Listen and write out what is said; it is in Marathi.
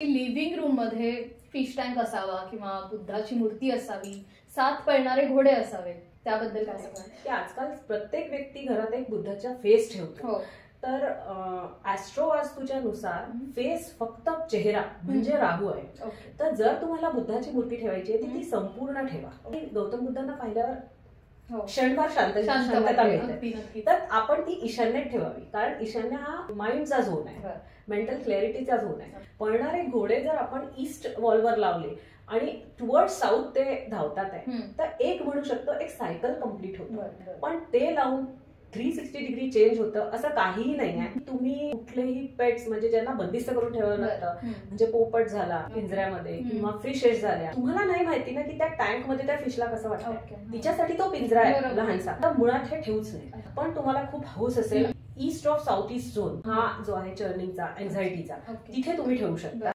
लिव्हिंग रूम मध्ये फिश टँक असावा किंवा बुद्धाची मूर्ती असावी, 7 पळणारे घोडे असावे, त्याबद्दल काय सांगाल? की आजकाल प्रत्येक व्यक्ती घरात एक बुद्धाचा फेस ठेवतो. हो. तर ॲस्ट्रो वास्तूच्या नुसार फेस फक्त चेहरा म्हणजे राहू आहे. ओके. तर जर तुम्हाला बुद्धाची मूर्ती ठेवायची आहे ती संपूर्ण ठेवा. गौतम बुद्धांना पाहिल्यावर हो. क्षणभर शांतता शांत मिळते. तर आपण ती ईशान्येत ठेवावी, कारण ईशान्य हा माइंडचा झोन आहे, मेंटल क्लॅरिटीचा झोन आहे. पळणारे घोडे जर आपण ईस्ट वॉलवर लावले आणि टुवर्ड साऊथ ते धावतात आहे, तर एक म्हणू शकतो एक सायकल कम्प्लीट होतं. पण ते लावून 360 डिग्री चेंज होतं असं काहीही नाही आहे. तुम्ही कुठलेही पेट्स म्हणजे ज्यांना बंदिस्त करून ठेवावं लागतं, म्हणजे पोपट झाला पिंजऱ्यामध्ये किंवा फिशेस झाल्या, तुम्हाला नाही माहिती ना की त्या टँक मध्ये त्या फिशला कसं वाटतं, तिच्यासाठी तो पिंजरा आहे लहानसा. तर मुळात हे ठेवूच नाही. पण तुम्हाला खूप हौस असेल east of south east zone हा जो आहे चर्निंगचा, एन्झायटीचा, तिथे तुम्ही ठेवू शकता.